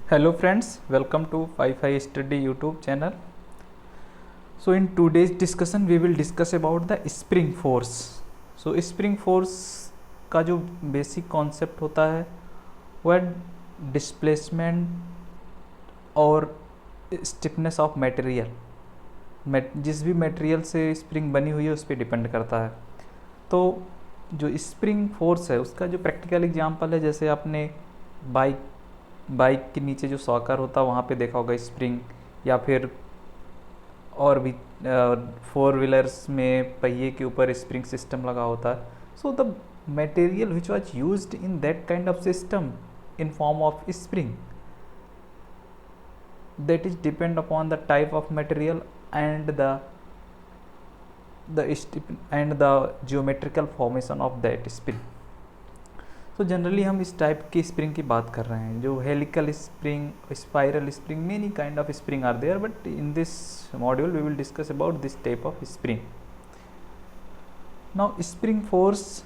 Hello friends, welcome to Wi-Fi Study YouTube channel. So in today's discussion we will discuss about the spring force. So spring force का जो basic concept होता है वह displacement और stiffness of material, जिस भी material से spring बनी हुई है उस पर डिपेंड करता है। तो जो स्प्रिंग फोर्स है उसका जो प्रैक्टिकल एग्जांपल है, जैसे आपने बाइक के नीचे जो सॉकर होता है वहाँ पे देखा होगा स्प्रिंग, या फिर और भी फोर व्हीलर्स में पहिए के ऊपर स्प्रिंग सिस्टम लगा होता है। So the material which was used in that kind of system in form of spring, that is depend upon the type of material and the geometrical formation of that spring. So generally हम इस type की spring की बात कर रहे हैं, जो helical spring, spiral spring, many kind of spring are there, but in this module we will discuss about this type of spring. Now spring force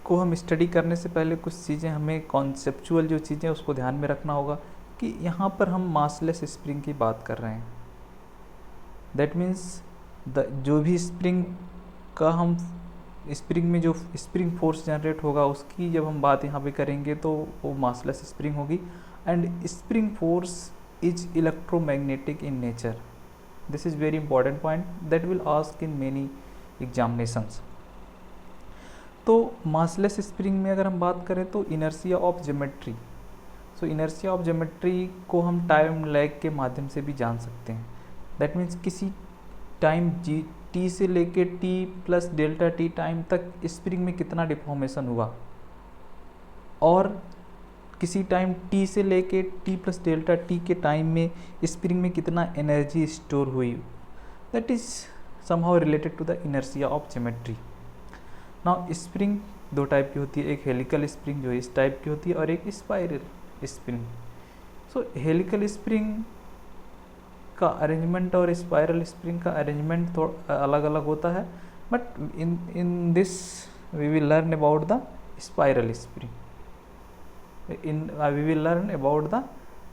को हम स्टडी करने से पहले कुछ चीज़ें, हमें कॉन्सेप्चुअल जो चीज़ें उसको ध्यान में रखना होगा कि यहाँ पर हम मासलेस स्प्रिंग की बात कर रहे हैं. दैट मीन्स जो भी स्प्रिंग का हम स्प्रिंग में जो स्प्रिंग फोर्स जनरेट होगा उसकी जब हम बात यहाँ पे करेंगे तो वो मासलेस स्प्रिंग होगी. And spring force is electromagnetic in nature. This is very important point that will ask in many examinations. तो मासलेस स्प्रिंग में अगर हम बात करें तो inertia of geometry, so inertia of geometry को हम टाइम लैग के माध्यम से भी जान सकते हैं. दैट मीन्स किसी टाइम टी से लेके T plus delta T time तक स्प्रिंग में कितना डिफॉर्मेशन हुआ, और किसी टाइम टी से लेके टी प्लस डेल्टा टी के टाइम में स्प्रिंग में कितना एनर्जी स्टोर हुई. That is somehow related to the inertia of geometry. Now spring दो टाइप की होती है, एक हेलिकल स्प्रिंग जो इस टाइप की होती है और एक spiral spring. So helical spring का अरेंजमेंट और स्पाइरल स्प्रिंग का अरेंजमेंट थोड़ा अलग अलग होता है, but in this we will learn about the spiral spring. We will learn about the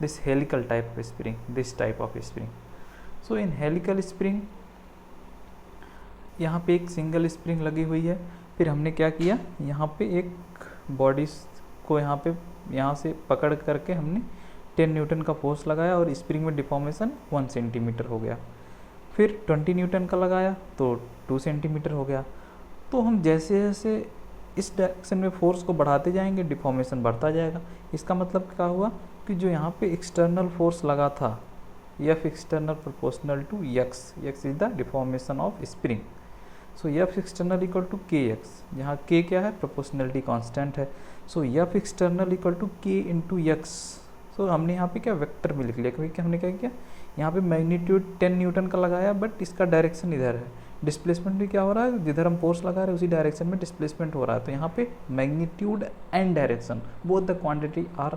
this helical type of spring, this type of spring. So in helical spring यहाँ पे एक single spring लगी हुई है. फिर हमने क्या किया, यहाँ पे एक बॉडी को यहाँ से पकड़ करके हमने 10 न्यूटन का फोर्स लगाया और स्प्रिंग में डिफॉर्मेशन 1 सेंटीमीटर हो गया. फिर 20 न्यूटन का लगाया तो 2 सेंटीमीटर हो गया. तो हम जैसे जैसे इस डायरेक्शन में फोर्स को बढ़ाते जाएंगे डिफॉर्मेशन बढ़ता जाएगा. इसका मतलब क्या हुआ कि जो यहाँ पे एक्सटर्नल फोर्स लगा था F external proportional to x is the deformation of spring. So F external equal to kx, जहाँ k क्या है, प्रोपोर्शनलिटी कांस्टेंट है. So F external equal to k into x. So हमने यहाँ पे क्या वेक्टर में लिख लिया, क्योंकि हमने क्या किया, यहाँ पे मैग्नीट्यूड 10 न्यूटन का लगाया, बट इसका डायरेक्शन इधर है. डिस्प्लेसमेंट भी क्या हो रहा है, जिधर हम फोर्स लगा रहे हैं उसी डायरेक्शन में डिस्प्लेसमेंट हो रहा है. तो यहाँ पे magnitude and direction both the quantity are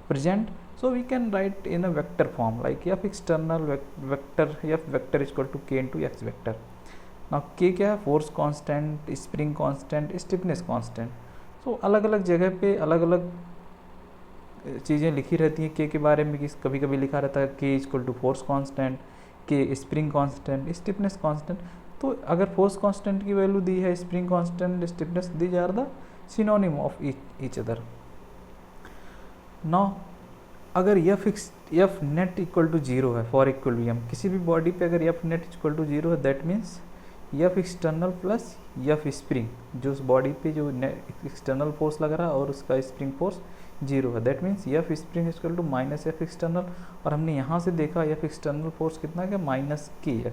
present. So we can write in a vector form like F external vector F vector is equal to k into x vector. Now k क्या है, force constant, spring constant, stiffness constant. So अलग अलग जगह पे अलग अलग चीज़ें लिखी रहती हैं k के बारे में. कभी कभी लिखा रहता है k is equal to force constant, k spring constant, stiffness constant. तो अगर फोर्स कांस्टेंट की वैल्यू दी है, spring constant, stiffness, these are the synonym of each other. Now अगर F net equal to zero है फॉर इक्विलिब्रियम, किसी भी body पे अगर F net equal to zero है, that means F external plus F spring, जो उस body पे जो एक्सटर्नल फोर्स लग रहा है और उसका स्प्रिंग फोर्स जीरो है, that means F spring equal to minus F external. और हमने यहाँ से देखा F एक्सटर्नल फोर्स कितना है, माइनस kx.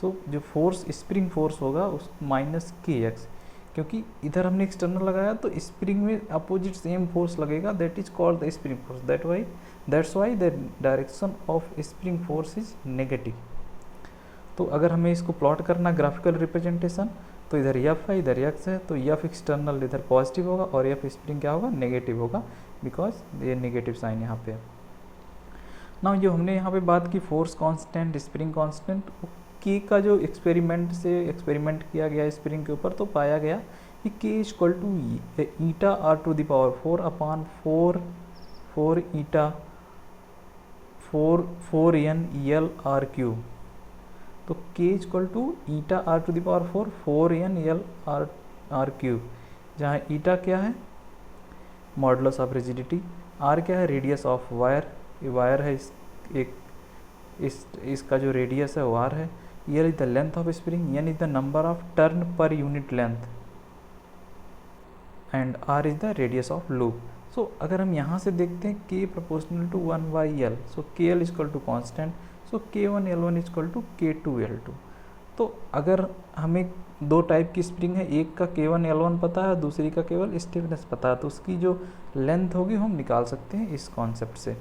सो जो फोर्स स्प्रिंग फोर्स होगा उस माइनस kx, क्योंकि इधर हमने एक्सटर्नल लगाया तो स्प्रिंग में अपोजिट सेम फोर्स लगेगा, that is called the spring force. That's why the direction of spring force is negative. तो अगर हमें इसको प्लॉट करना ग्राफिकल रिप्रेजेंटेशन, तो इधर F है इधर x है, तो F एक्सटर्नल इधर पॉजिटिव होगा और F स्प्रिंग क्या होगा, नेगेटिव होगा, बिकॉज ये नेगेटिव साइन यहाँ पे है. ना जो हमने यहाँ पे बात की फोर्स कांस्टेंट, स्प्रिंग कांस्टेंट, की का जो एक्सपेरिमेंट किया गया स्प्रिंग के ऊपर, तो पाया गया कि K equal to eta R to the power 4 upon 4 eta 4n L R cube. तो K equal to eta R to the power 4n L R cube, जहाँ ईटा क्या है मॉडुलस ऑफ रिजिडिटी, आर क्या है radius of wire, ये wire है इसका जो रेडियस है वो आर है, L is the length of spring, N is the number of turn per unit length and R is the radius of loop. So अगर हम यहाँ से देखते हैं के proportional to 1/l, so K L equal to constant, so k1l1 equal to k2l2। तो अगर हमें दो टाइप की स्प्रिंग है, एक का k1l1 पता है, दूसरी का केवल स्टिफनेस पता है, तो उसकी जो लेंथ होगी हम निकाल सकते हैं इस कॉन्सेप्ट से।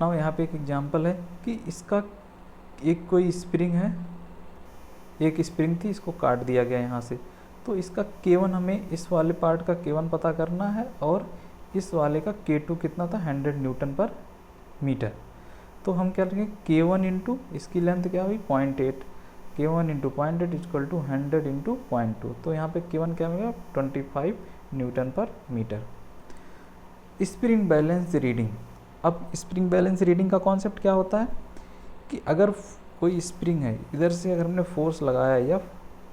नाउ यहाँ पे एक एग्जांपल है कि इसका एक कोई स्प्रिंग है, एक स्प्रिंग थी, इसको काट दिया गया यहाँ से, तो इसका k1 हमें इस वाले पार्ट का k1 पता करना है और इस वाले का k2 कितना था 100 न्यूटन पर मीटर। तो हम क्या लिखेंगे k1 इंटू इसकी लेंथ क्या हुई 0.8, k1 into 0.8 equal to 100 into 0.2, तो यहाँ पे k1 क्या मिलेगा 25 Newton per metre. Spring balance reading. अब स्प्रिंग बैलेंस रीडिंग का कॉन्सेप्ट क्या होता है कि अगर कोई स्प्रिंग है, इधर से अगर हमने फोर्स लगाया F,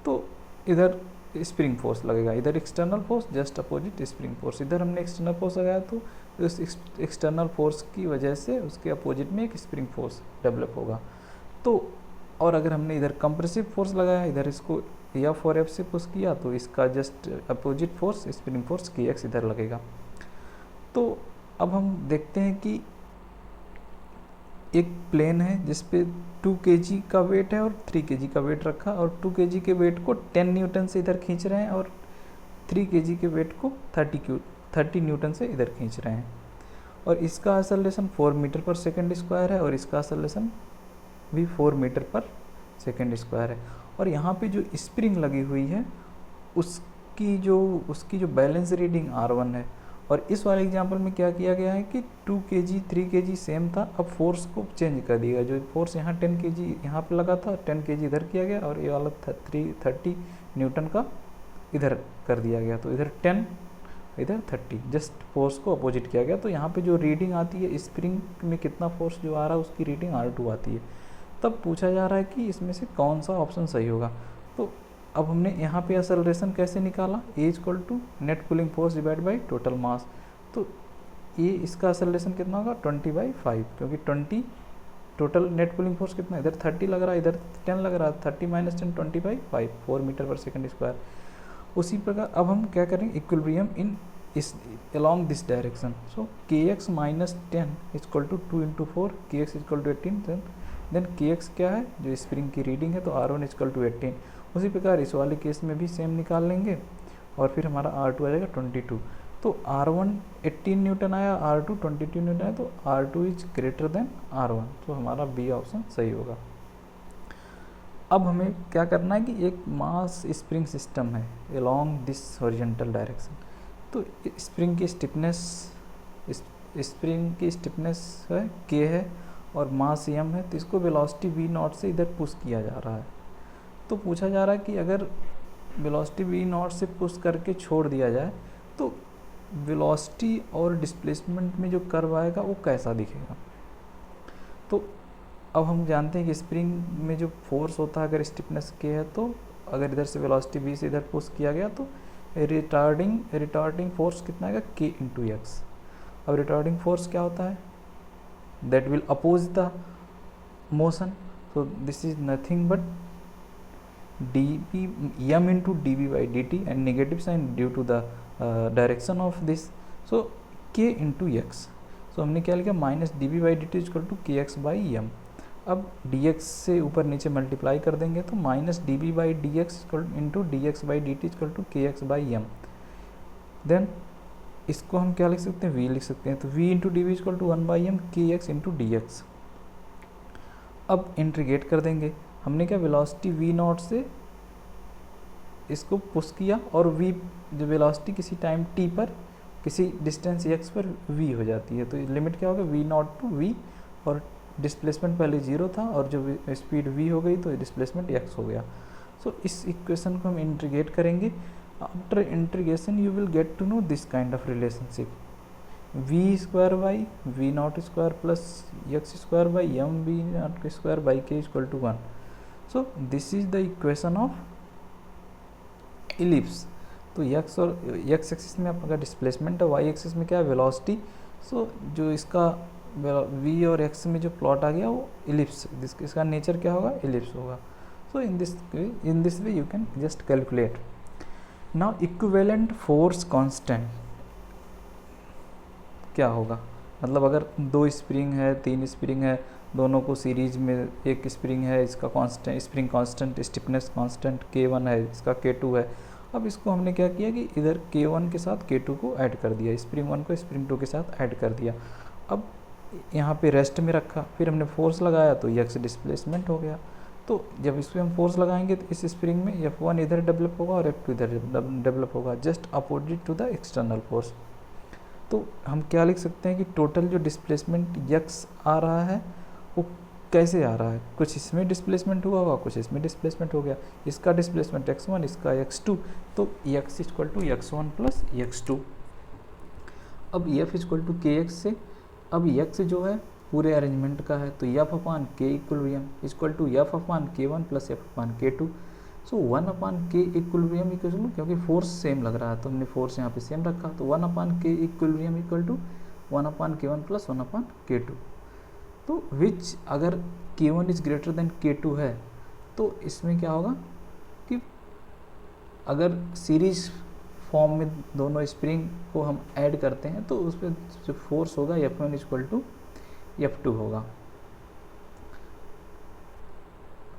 तो इधर स्प्रिंग फोर्स लगेगा, इधर external force just opposite spring force, इधर हमने एक्सटर्नल फोर्स लगाया तो उस एक्सटर्नल फोर्स की वजह से उसके अपोजिट में एक स्प्रिंग फोर्स डेवलप होगा। तो और अगर हमने इधर कंप्रेसिव फोर्स लगाया, इधर इसको F और F से पुश किया, तो इसका just opposite force spring force kx इधर लगेगा। तो अब हम देखते हैं कि एक प्लेन है जिसपे 2 kg का वेट है और 3 kg का वेट रखा, और 2 kg के वेट को 10 न्यूटन से इधर खींच रहे हैं और 3 kg के वेट को 30 न्यूटन से इधर खींच रहे हैं, और इसका एक्सेलरेशन 4 मीटर पर सेकंड स्क्वायर है और इसका एक्सेलरेशन भी 4 मीटर पर सेकंड स्क्वायर है। और यहाँ पे जो स्प्रिंग लगी हुई है उसकी जो बैलेंस रीडिंग R1 है। और इस वाले एग्जांपल में क्या किया गया है कि 2 kg 3 kg सेम था, अब फोर्स को चेंज कर दिया, जो फोर्स यहाँ 10 kg यहाँ पे लगा था 10 kg इधर किया गया, और ये वाला 30 न्यूटन का इधर कर दिया गया, तो इधर 10 इधर 30, जस्ट फोर्स को अपोजिट किया गया। तो यहाँ पे जो रीडिंग आती है स्प्रिंग में कितना फोर्स जो आ रहा है उसकी रीडिंग R2 आती है। तब पूछा जा रहा है कि इसमें से कौन सा ऑप्शन सही होगा। तो अब हमने यहाँ पे एक्सेलरेशन कैसे निकाला, A equal to net pulling force divide by total mass, तो ये इसका एक्सेलरेशन कितना होगा 20/5, क्योंकि 20 टोटल नेट पुलिंग फोर्स कितना, इधर 30 लग रहा है, इधर 10 लग रहा है, 30 - 10 20/5 4 मीटर पर सेकंड स्क्वायर। उसी प्रकार अब हम क्या करेंगे equilibrium in is along this direction, so kx - 10 equal to 2 × 4 kx equal to 18, then kx क्या है जो स्प्रिंग की रीडिंग है, तो R1 इक्वल टू 18। उसी प्रकार इस वाले केस में भी सेम निकाल लेंगे और फिर हमारा R2 आ जाएगा 22। तो R1 18 न्यूटन आया, R2 22 न्यूटन आया, तो R2 is greater than R1, तो हमारा बी ऑप्शन सही होगा। अब हमें क्या करना है कि एक मास स्प्रिंग सिस्टम है along दिस हॉरिजॉन्टल डायरेक्शन, तो स्प्रिंग की स्टिफनेस है k है और मास m है, तो इसको वेलोसिटी v0 से इधर पुश किया जा रहा है। तो पूछा जा रहा है कि अगर वेलोसिटी v0 से पुश करके छोड़ दिया जाए तो वेलोसिटी और डिस्प्लेसमेंट में जो कर्व आएगा वो कैसा दिखेगा। तो अब हम जानते हैं कि स्प्रिंग में जो फोर्स होता है अगर स्टिफनेस k है, तो अगर इधर से वेलोसिटी v से इधर पुश किया गया तो रिटार्डिंग फोर्स कितना आएगा k × x। अब रिटार्डिंग फोर्स क्या होता है, that will oppose the motion, so this is nothing but dp m into dv/dt and negative sign due to the direction of this, so k into x, so हमने क्या लिखा -dv/dt equal to kx/m। अब dx से ऊपर नीचे multiply कर देंगे तो -dv/dx into dx/dt equal to kx/m। Then इसको हम क्या लिख सकते हैं, v लिख सकते हैं, तो v into D V equal to 1/m kx into D X. अब इंटीग्रेट कर देंगे, हमने क्या वेलोसिटी v0 से इसको पुश किया और v जो वेलोसिटी किसी टाइम t पर किसी डिस्टेंस x पर v हो जाती है, तो लिमिट क्या होगा v0 टू v, और डिस्प्लेसमेंट पहले 0 था और जो स्पीड v हो गई तो डिस्प्लेसमेंट x हो गया। सो इस इक्वेशन को हम इंटीग्रेट करेंगे After integration you will get to know this kind of relationship, v square by v naught square plus x square by m v naught square by k is equal to 1. So this is the equation of ellipse. तो x और x axis में आपका displacement है, y axis में क्या है velocity. सो जो इसका v और x में जो प्लॉट आ गया वो इलिप्स, इसका नेचर क्या होगा इलिप्स होगा. So in this way you can just calculate. Now equivalent force constant क्या होगा, मतलब अगर 2 स्प्रिंग है 3 स्प्रिंग है, दोनों को सीरीज में, एक स्प्रिंग है इसका constant spring constant stiffness constant K1 है, इसका K2 है. अब इसको हमने क्या किया कि इधर K1 के साथ K2 को ऐड कर दिया, स्प्रिंग 1 को स्प्रिंग 2 के साथ ऐड कर दिया. अब यहाँ पे रेस्ट में रखा, फिर हमने फोर्स लगाया तो x डिस्प्लेसमेंट हो गया. तो जब इस पर हम फोर्स लगाएंगे तो इस स्प्रिंग में F1 इधर डेवलप होगा और F2 इधर डेवलप होगा, just opposite to the external force. तो हम क्या लिख सकते हैं कि टोटल जो डिस्प्लेसमेंट x आ रहा है वो कैसे आ रहा है, कुछ इसमें डिस्प्लेसमेंट हुआ होगा, कुछ इसमें डिस्प्लेसमेंट हो गया. इसका डिस्प्लेसमेंट x1, इसका x2, तो x equal to x1 plus x2. अब F इक्वल टू kx से, अब x जो है पूरे अरेंजमेंट का है तो F upon k equilibrium equal to F upon k1 plus F upon k2. So 1 upon k equilibrium equal to, क्योंकि फोर्स सेम लग रहा है तो हमने फोर्स यहाँ पे सेम रखा, तो 1 upon k equilibrium equal to 1 upon k1 plus 1 upon k2. तो विच अगर k1 is greater than k2 है तो इसमें क्या होगा कि अगर सीरीज फॉर्म में दोनों स्प्रिंग को हम ऐड करते हैं तो उस पर जो फोर्स होगा F1 इक्वल टू F2 होगा.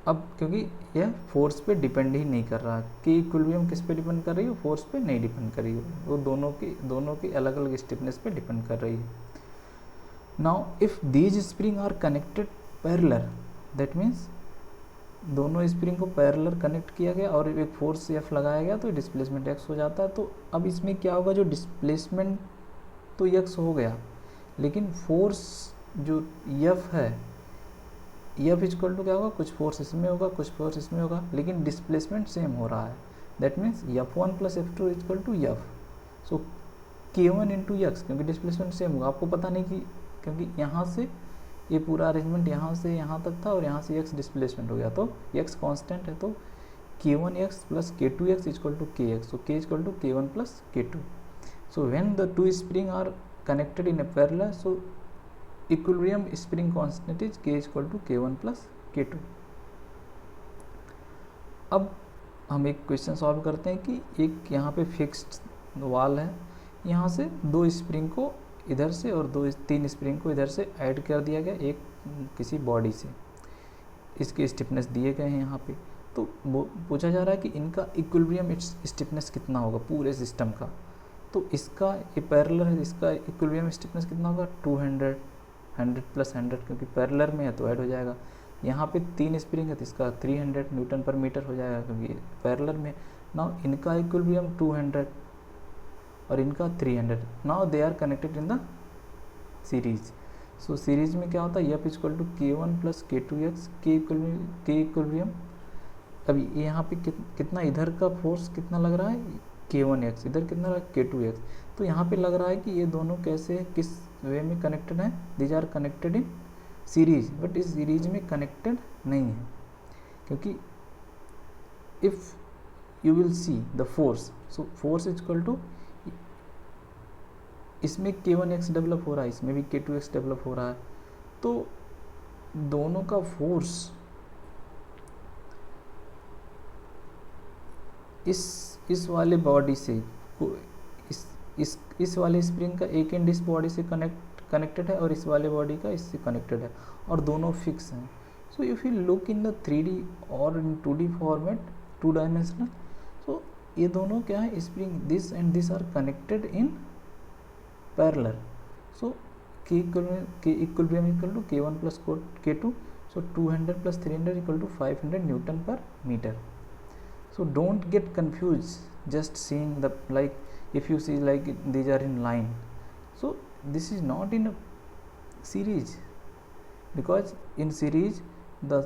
अब क्योंकि यह फोर्स पे डिपेंड ही नहीं कर रहा, कि इक्विलिब्रियम किस पे डिपेंड कर रही है, फोर्स पे नहीं डिपेंड कर रही है, वो दोनों की अलग अलग स्टिफनेस पे डिपेंड कर रही है. Now if these spring are connected parallel, that means दोनों स्प्रिंग को पैरेलल कनेक्ट किया गया और एक फोर्स F लगाया गया तो डिस्प्लेसमेंट x हो जाता है. तो अब इसमें क्या होगा, जो डिस्प्लेसमेंट तो x हो गया लेकिन फोर्स जो F है, F इक्वल टू क्या होगा, कुछ फोर्स इसमें होगा कुछ फोर्स इसमें होगा, लेकिन डिस्प्लेसमेंट सेम हो रहा है. That means F1 plus F2 equal to F. So K1 into x, क्योंकि डिस्प्लेसमेंट सेम होगा. आपको पता नहीं कि क्योंकि यहाँ से ये पूरा अरेंजमेंट यहाँ से यहाँ तक था और यहाँ से x डिस्प्लेसमेंट हो गया, तो x कांस्टेंट है, तो K1x plus K2x equal to Kx. So K equal to K1 plus K2. So when the two spring are connected in a parallel, so equilibrium spring constant is K equal to K1 plus K2. अब हम एक question solve करते हैं कि एक यहाँ पे fixed wall है, यहाँ से 2 स्प्रिंग को इधर से और 3 स्प्रिंग को इधर से ऐड कर दिया गया एक किसी बॉडी से, इसके स्टिफनेस दिए गए हैं यहाँ पे. तो पूछा जा रहा है कि इनका इक्विलिब्रियम स्टिफनेस कितना होगा पूरे सिस्टम का. तो इसका ये पैरेलल है, इसका इक्विलिब्रियम स्टिफनेस कितना होगा 200, 100 प्लस 100, क्योंकि पैरेलल में है तो ऐड हो जाएगा. यहाँ पे 3 स्प्रिंग है तो इसका 300 न्यूटन पर मीटर हो जाएगा क्योंकि पैरेलल में. नाउ इनका इक्विलिब्रियम 200 और इनका 300. Now they are connected in the series. So series में क्या होता है, F equal to K1 plus K2x, K equilibrium. अभी यहाँ पे कितना इधर का फोर्स कितना लग रहा है K1x, इधर कितना लग रहा है K2x. तो यहाँ पे लग रहा है कि ये दोनों कैसे किस वे में कनेक्टेड हैं, these are connected in series, but इस सीरीज में कनेक्टेड नहीं है क्योंकि if you will see the force, so force equal to, इसमें K1x डेवलप हो रहा है, इसमें भी K2x डेवलप हो रहा है, तो दोनों का फोर्स इस वाले बॉडी से इस वाले स्प्रिंग का एक एंड इस बॉडी से कनेक्टेड है और इस वाले बॉडी का इससे कनेक्टेड है और दोनों फिक्स हैं. So if you look in the 3D और इन 2D फॉर्मेट, 2 डायमेंशनल, सो ये दोनों क्या है, spring this and this are connected in parallel. So K equilibrium equal to K1 plus K2. So 200 plus 300 equal to 500 newton per metre. So don't get confused just seeing the, like if you see like these are in line, so this is not in a series, because in series the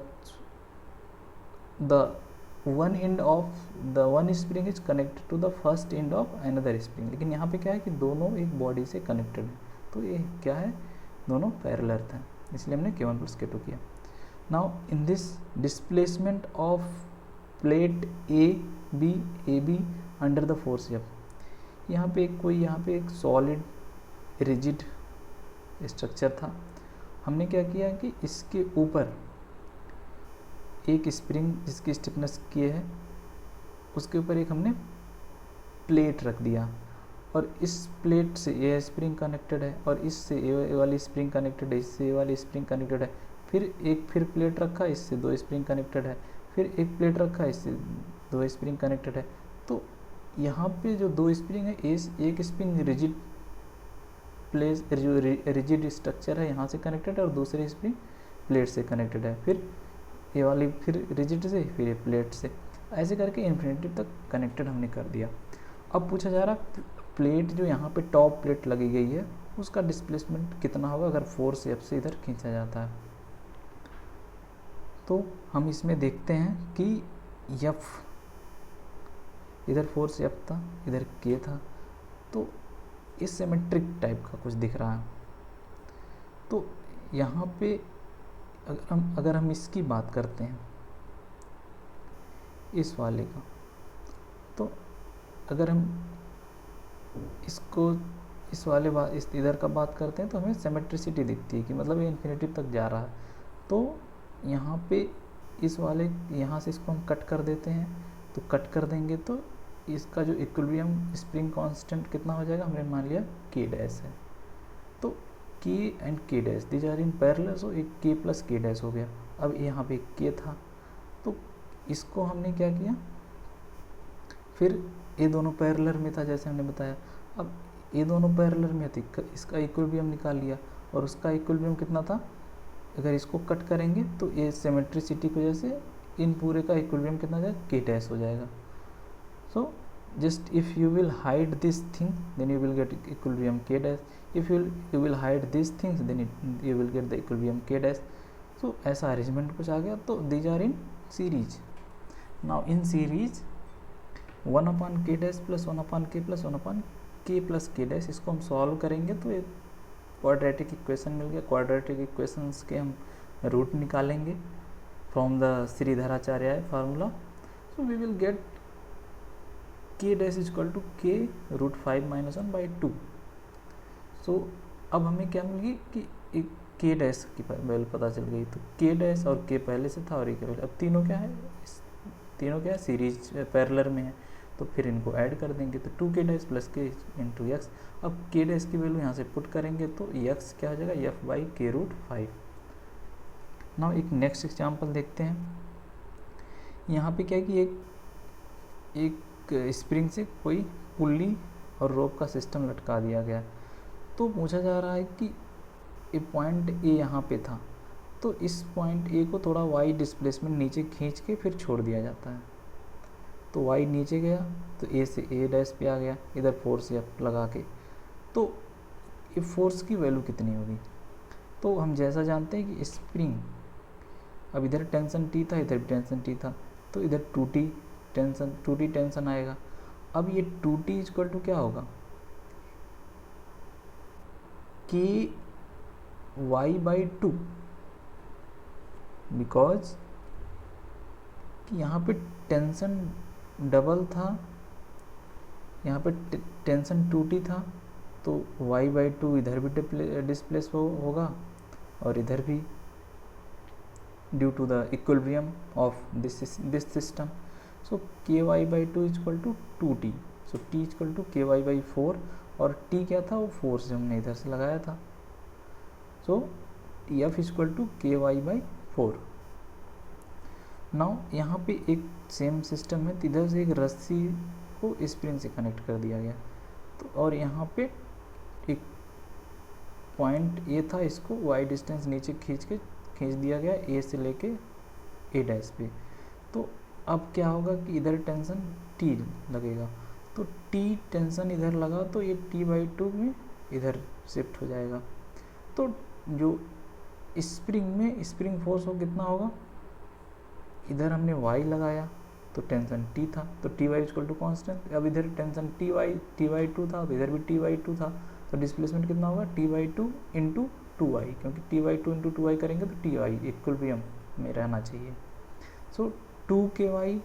one spring is connected to the first end of another spring, लेकिन यहाँ पे क्या है कि दोनों एक body से connected है, तो ये क्या है, दोनों पैरेलल था, इसलिए हमने K1 + K2 किया। Now in this displacement of plate A be under the force F, यहाँ पे एक सॉलिड रिजिड स्ट्रक्चर था, हमने क्या किया कि इसके ऊपर एक स्प्रिंग जिसकी स्टिफनेस K है, उसके ऊपर एक हमने प्लेट रख दिया, और इस प्लेट से ये स्प्रिंग कनेक्टेड है, और इससे ये वाली स्प्रिंग कनेक्टेड है, इससे ये वाली स्प्रिंग कनेक्टेड है, फिर प्लेट रखा, इससे 2 स्प्रिंग कनेक्टेड है, फिर एक प्लेट रखा, इससे 2 स्प्रिंग कनेक्टेड है। तो यहाँ पे जो 2 स्प्रिंग है, एक स्प्रिंग रिजिड प्लेस जो रिजिड स्ट्रक्चर है यहाँ से कनेक्टेड है, और दूसरी स्प्रिंग प्लेट से कनेक्टेड है, फिर ये वाली फिर रिजिड से, फिर ये प्लेट से, ऐसे करके इन्फिनिटी तक कनेक्टेड हमने कर दिया। अब पूछा जा रहा प्लेट जो यहाँ पे टॉप प्लेट लगी गई है उसका डिस्प्लेसमेंट कितना होगा अगर फोर्स F से इधर खींचा जाता है। तो हम इसमें देखते हैं कि F इधर फोर्स F था, इधर K था, तो इस सिमेट्रिक टाइप का कुछ दिख रहा है। तो यहाँ पे अगर हम इसकी बात करते हैं, इस वाले का, तो अगर हम इसको इस वाले इस इधर का बात करते हैं तो हमें सिमेट्रिसिटी दिखती है कि मतलब ये इन्फिनिटी तक जा रहा है। तो यहाँ पे इस वाले यहाँ से इसको हम कट कर देते हैं, तो कट कर देंगे तो इसका जो इक्विलिब्रियम स्प्रिंग कांस्टेंट कितना हो जाएगा, हमने मान लिया K डैश है, तो K and K dash these are in parallel, so एक K + K डैश हो गया। अब यहाँ पे K था, तो इसको हमने क्या किया, फिर ये दोनों पैरेलल में था जैसे हमने बताया, अब ये दोनों पैरेलल में थी, इसका इक्विलिब्रियम निकाल लिया, और उसका इक्विलिब्रियम कितना था, अगर इसको कट करेंगे तो ये सिमेट्रिसिटी की वजह से इन पूरे का इक्विलिब्रियम कितना हो जाएगा, K डैश हो जाएगा। सो just if you will hide this thing then you will get equilibrium K dash, if you will hide these things then you will get the equilibrium K dash। so ऐसा arrangement कुछ आ गया। तो these are in series। now in series 1/K dash + 1/K + 1/K + K dash, इसको हम solve करेंगे तो एक quadratic equation मिल गया। क्वाड्रेटिक इक्वेशंस के हम रूट निकालेंगे from the Shridharacharya formula. So we will get K dash = K √5 - 1/2। सो अब हमें क्या मिल गई कि एक K डैश की वैल्यू पता चल गई, तो K डैश और K पहले से था और एक वैल्यू, अब तीनों क्या है सीरीज पैरेलल में है, तो फिर इनको ऐड कर देंगे, तो 2K डैश + K × x। अब K डैश की वैल्यू यहाँ से पुट करेंगे तो x क्या हो जाएगा, F/K √5। नाउ एक नेक्स्ट एग्जाम्पल देखते हैं। यहाँ पे क्या है कि एक स्प्रिंग से कोई पुल्ली और रोप का सिस्टम लटका दिया गया, तो पूछा जा रहा है कि ये पॉइंट A यहाँ पे था, तो इस पॉइंट A को थोड़ा y डिस्प्लेसमेंट नीचे खींच के फिर छोड़ दिया जाता है, तो y नीचे गया तो A से A डैश पे आ गया, इधर फोर्स F लगा के, तो ये फोर्स की वैल्यू कितनी होगी। तो हम जैसा जानते हैं कि स्प्रिंग, अब इधर टेंशन T था, इधर भी टेंशन T था, तो इधर 2T टेंशन आएगा। अब ये 2T = क्या होगा, KY/2, बिकॉज यहाँ पे टेंशन डबल था, यहाँ पे टेंशन 2T था, तो Y/2 इधर भी डिस्प्लेस होगा और इधर भी, due to the equilibrium of this system. So KY/2 = 2T, so T = KY/4, और T क्या था, वो फोर्स हमने इधर से लगाया था, सो F = KY/4। नाउ यहाँ पे एक सेम सिस्टम है, इधर से एक रस्सी को स्प्रिंग से कनेक्ट कर दिया गया, तो और यहाँ पे एक पॉइंट A था, इसको y डिस्टेंस नीचे खींच दिया गया A से लेके A डैश पे। तो अब क्या होगा कि इधर टेंशन T लगेगा, तो T टेंशन इधर लगा तो ये T/2 में इधर शिफ्ट हो जाएगा, तो जो स्प्रिंग में स्प्रिंग फोर्स हो कितना होगा, इधर हमने y लगाया तो टेंशन T था, तो Ty इक्वल टू कॉन्स्टेंट। अब इधर टेंशन Ty2 था, तो इधर भी Ty2 था, तो डिस्प्लेसमेंट कितना होगा Ty2 इंटू 2y, क्योंकि Ty2 इंटू 2y करेंगे तो Ty इक्विलिब्रियम में रहना चाहिए। सो 2ky,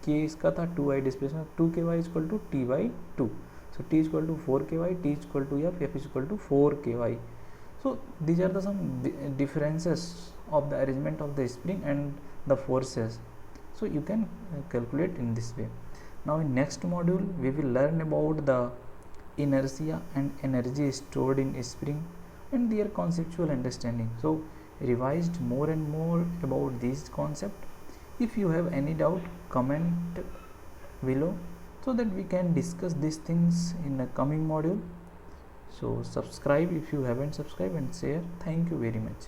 k इसका था 2y displacement, 2ky equal to Ty2, so T equal to 4ky, T equal to F equal to 4ky। So these are the some differences of the arrangement of the spring and the forces, so you can calculate in this way. Now in next module we will learn about the inertia and energy stored in spring and their conceptual understanding. So revised more and more about these concept. If you have any doubt, comment below so that we can discuss these things in a coming module. So subscribe if you haven't subscribed and share. Thank you very much.